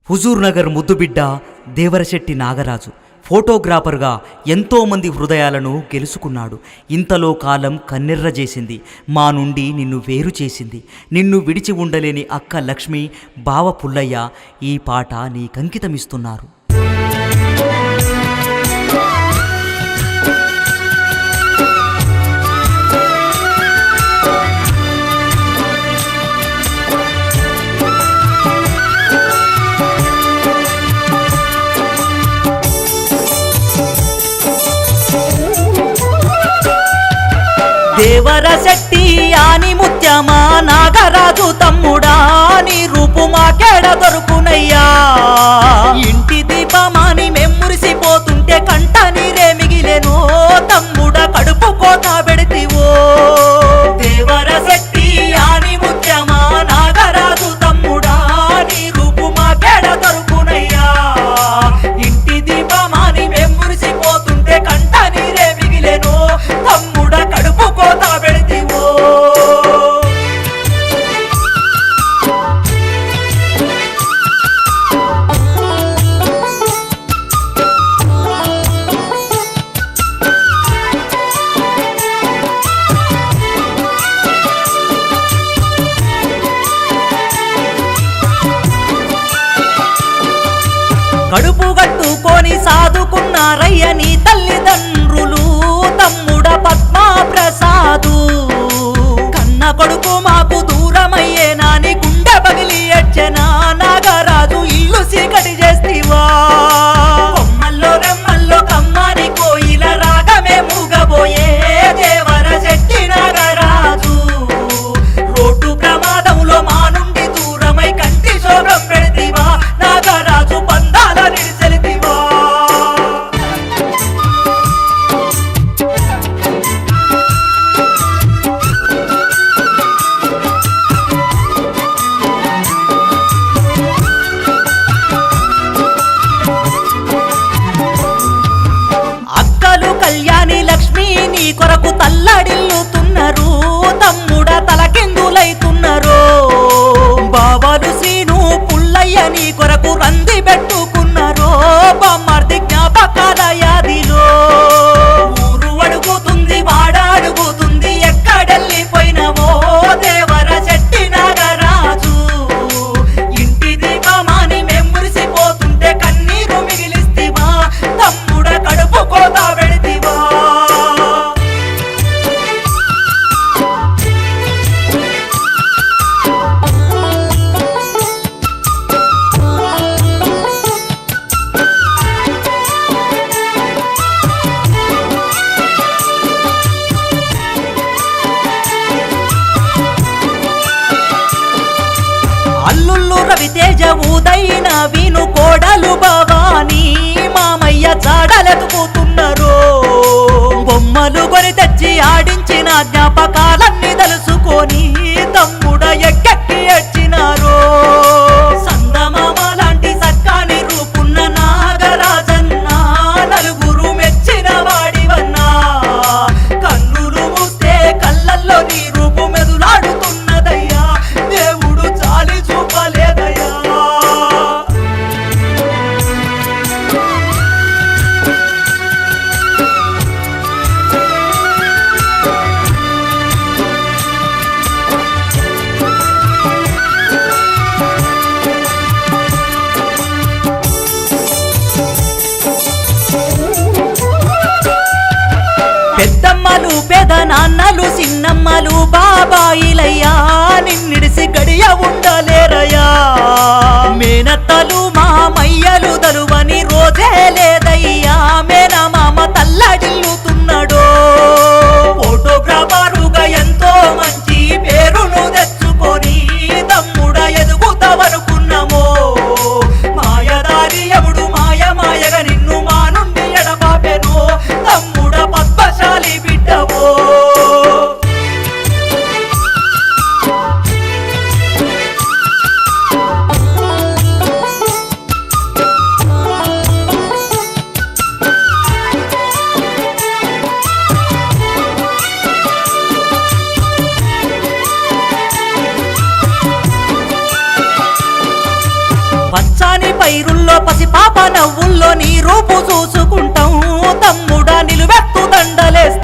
హుజూర్ నగర్ ముద్దుబిడ్డ దేవరశెట్టి నాగరాజు ఫోటోగ్రాఫర్గా ఎంతోమంది హృదయాలను గెలుచుకున్నాడు. ఇంతలో కాలం కన్నెర్రజేసింది, మా నుండి నిన్ను వేరు చేసింది. నిన్ను విడిచి ఉండలేని అక్క లక్ష్మి, బావ పుల్లయ్య ఈ పాట నీకంకితమిస్తున్నారు. దేవరశెట్టి ఆని ముత్యమా నాగరాజు తమ్ముడా, నీ రూపు మాకేడ దొరుకునయ్యా. ఇంటి దీపమాని మెమ్మురిసిపోతుంటే కంట నీరే మిగిలేనో తమ్ముడా, కడుపు కోత పెడితివో. దేవరశెట్టి ఆని ముత్యమా నాగరాజు తమ్ముడా, నీ రూపు మాకేడ దొరుకునయ్యా. ఇంటి దీపమాని మెమ్మురిసిపోతుంటే కంట నీరే మిగిలేనో తమ్ముడా, కడుపు కోత పెడితివో. కడుపు గట్టుకొని సాదుకున్నారయ్య నీ తల్లిదండ్రులు తమ్ముడ పద్మా ప్రసాదు. కన్న కొడుకు మాకు దూరమయ్యే నాని గుండె పగిలి ఎడ్చెనా నాగరాజు, ఇల్లు సీకటి చేస్తివా. కొమ్మల్లో రెమ్మల్లో కమ్మాని కోయిల రాగమే మూగబోయే దేవరశెట్టి నాగరాజు. రోడ్డు ప్రమాదంలో మా నుండి దూరమై కంటి శోభం పెడితివా నాగరాజు, బంధాల నిడిసెలితివా. అక్కలు కళ్యాణి లక్ష్మి నీ కొరకు తల్లడిల్లుతున్నారు తమ్ముడ, తలకిందులైతున్నారు. బాబాలు శ్రీను పుల్లయ్య నీ కొరకు రంది పెట్టుకున్నారు బామ్మర్ది జ్ఞాపకాల యాదిలో. ఊరు అడుగుతుంది వాడ అడుగుతుంది ఎక్కడెళ్ళిపోయినవో దేవరశెట్టి నాగరాజు. ఇంటి దీపమాని మెమ్మురిసిపోతుంటే కన్నీరు మిగిలిస్తివా తమ్ముడ, కడుపు కోత పెడితివా. అల్లుళ్ళు రవితేజ ఉదయిన వీను కోడలు భవాని మామయ్య చాడలెతుకుతున్నారు. బొమ్మలు కొని తెచ్చి ఆడించిన జ్ఞాపకాలన్నీ తలుసుకొని తమ్ముడ ఎక్కెక్కి ఏడ్చినారు. సందమామ లాంటి సక్కాని రూపున్న నాగరాజన్న నలుగురు మెచ్చిన వాడివన్నా. కన్నులు మూస్తే కళ్ళల్లో నీ రూపు మెదులాడుతున్నదయ్యా, దేవుడు చాలి చూపలేదయ్యా. పెద్దమ్మలు పెదనాన్నలు చిన్నమ్మలు బాబాయిలయ్యా, నిన్నిడిసి గడియ ఉండలేరయ్యా. మేనత్తలు మామయ్యలు దలువని రోజే లేదయ్యా, మేనమామ తల్లడిల్లుతున్నాడు. ఫోటోగ్రాఫరుగా ఎంతో మంచి పేరును తెచ్చుకొని తమ్ముడ ఎదుగుతావనుకున్నామో, మాయదారి ఎవడు మాయగా నిన్ను మా నుండి ఎడబాపెనో తమ్ముడ, పద్మశాలి బిడ్డవో. పచ్చాని పైరుల్లో పసిపాప నవ్వుల్లో నీ రూపు చూసుకుంటాం తమ్ముడా నిలువెత్తు దండలేస్తాం